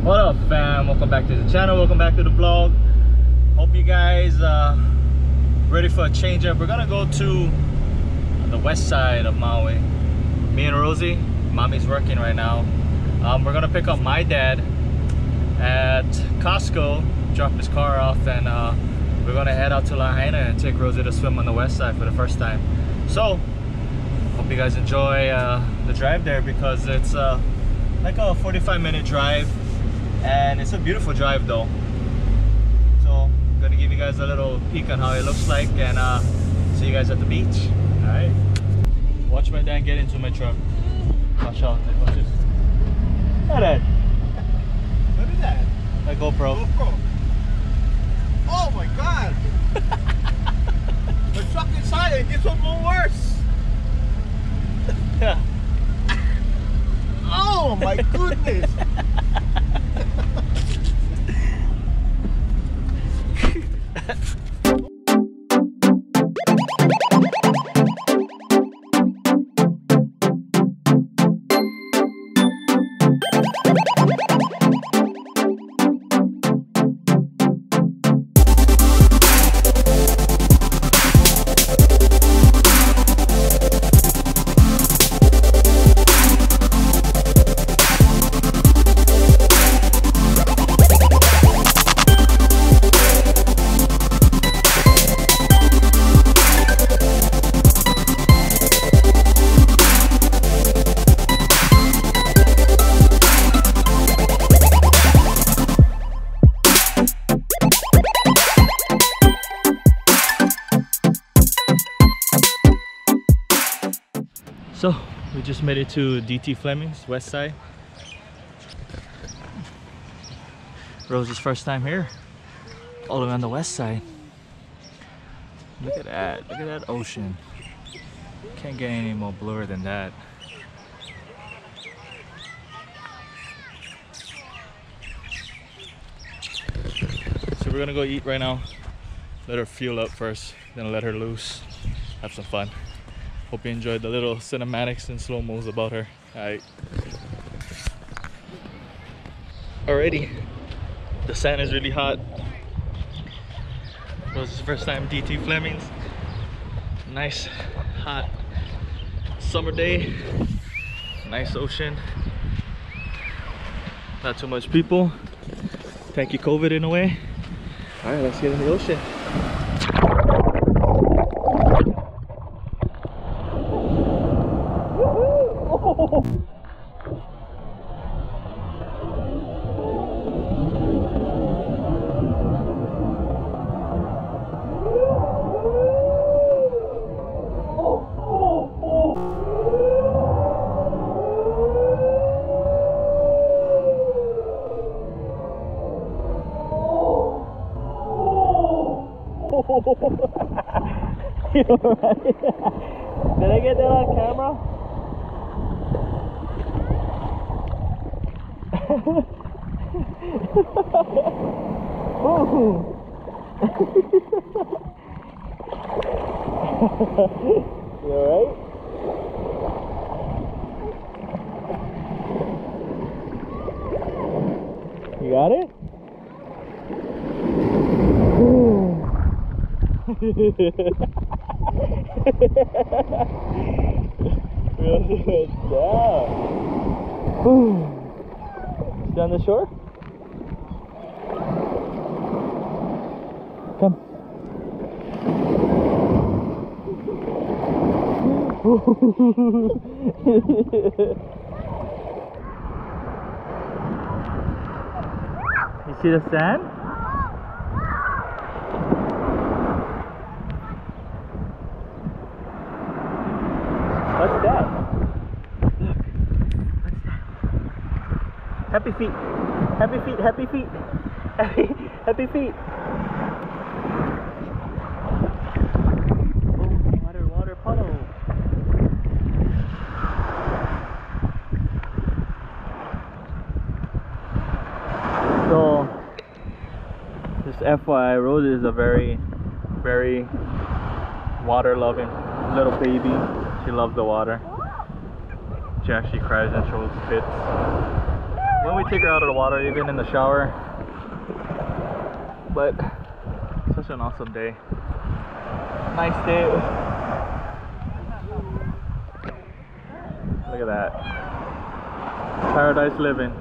What up, fam? Welcome back to the channel, welcome back to the vlog. Hope you guys ready for a change up. We're gonna go to the west side of Maui. Me and Rosie, mommy's working right now. We're gonna pick up my dad at Costco, drop his car off, and we're gonna head out to Lahaina and take Rosie to swim on the west side for the first time. So hope you guys enjoy the drive there, because it's like a 45-minute drive, and it's a beautiful drive though. So I'm gonna give you guys a little peek on how it looks like, and see you guys at the beach. All right, watch my dad get into my truck. Watch out. Watch this. Look at that. What is that? My GoPro. GoPro. Oh my god! The truck inside, it gets one more worse. Yeah. Oh my goodness! So we just made it to DT Fleming's west side. Rosie's first time here, all the way on the west side. Look at that, look at that ocean. Can't get any more blurry than that. So we're gonna go eat right now. Let her fuel up first, then let her loose, have some fun. Hope you enjoyed the little cinematics and slow-mos about her. Alright. Alrighty. The sand is really hot. It was his first time DT Fleming's. Nice, hot summer day. Nice ocean. Not too much people. Thank you, COVID, in a way. Alright, let's get in the ocean. You alright? Did I get that on camera? You alright? You got it? Down the shore? Come. You see the sand? What's that? Look. What's that? Happy feet. Happy feet. Happy feet. Happy feet. Oh, water, water, puddle. So, just FYI, Rosie is a very, very water-loving little baby. She loves the water. She actually cries and throws fits. when we take her out of the water, even in the shower. But such an awesome day. Nice day. Look at that. Paradise living.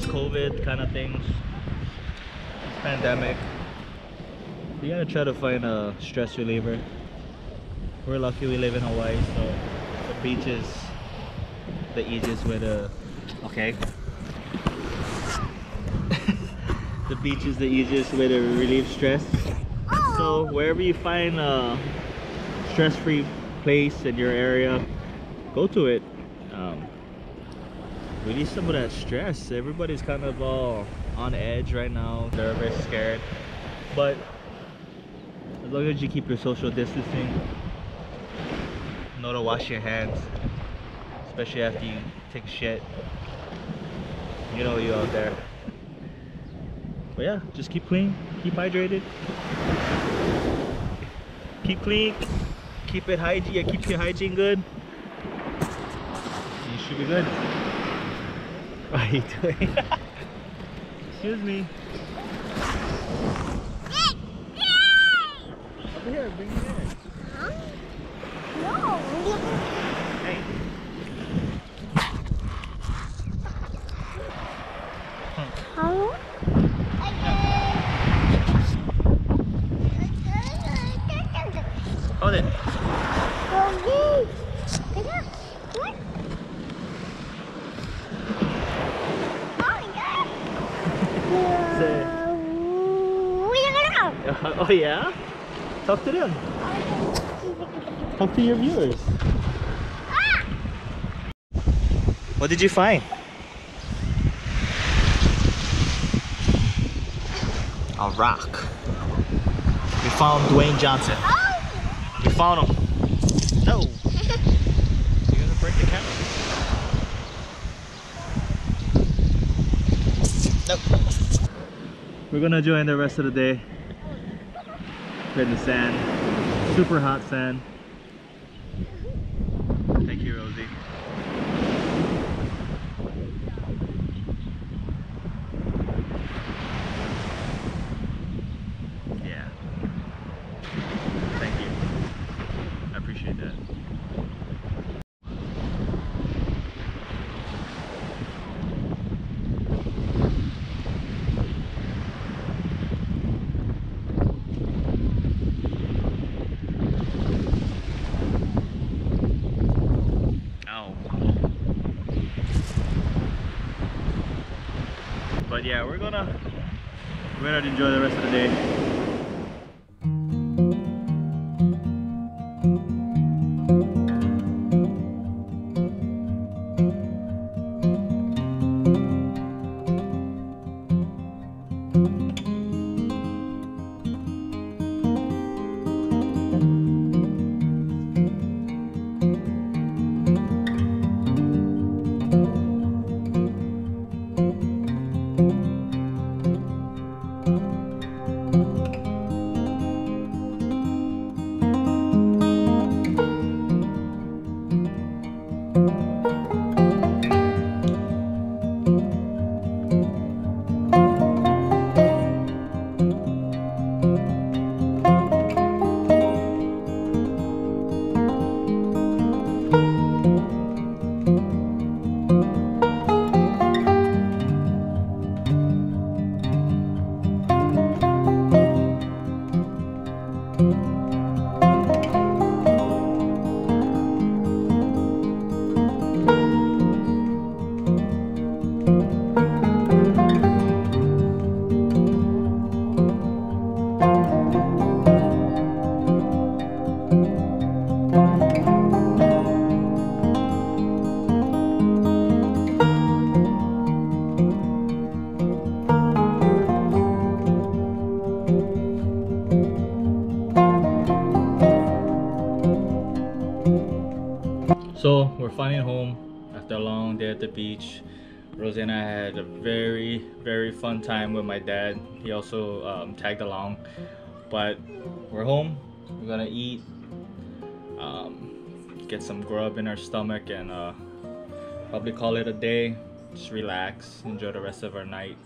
COVID kind of things, this pandemic, you gotta try to find a stress reliever. We're lucky we live in Hawaii, so the beach is the easiest way to, okay. The beach is the easiest way to relieve stress. So wherever you find a stress-free place in your area, go to it. Release some of that stress. Everybody's kind of all on edge right now. They're very scared. But as long as you keep your social distancing, know to wash your hands, especially after you take a shit. You know you out there. But yeah, just keep clean, keep hydrated, keep clean, keep it hygiene. Yeah, keep your hygiene good. You should be good. What are you doing? Excuse me. Over here, bring it in. Huh? No. Hey. Huh? Hold it. Rosie. Oh yeah? Talk to them. Talk to your viewers. What did you find? A rock. We found Dwayne Johnson. We found him. No. You're gonna break the camera. Nope. We're gonna join the rest of the day in the sand. Super hot sand. Thank you, Rosie. we're gonna enjoy the rest of the day. So we're finally home after a long day at the beach. Rosie and I had a very fun time with my dad. He also tagged along. But we're home. We're gonna eat, get some grub in our stomach, and probably call it a day. Just relax, enjoy the rest of our night.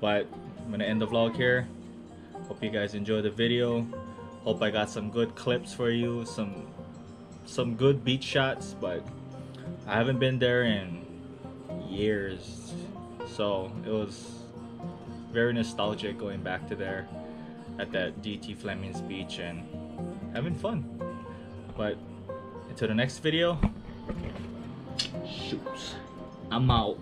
But I'm gonna end the vlog here. Hope you guys enjoyed the video. Hope I got some good clips for you, some good beach shots, but I haven't been there in years, so it was very nostalgic going back to there at that DT Fleming's beach and having fun. But until the next video, shoots, I'm out.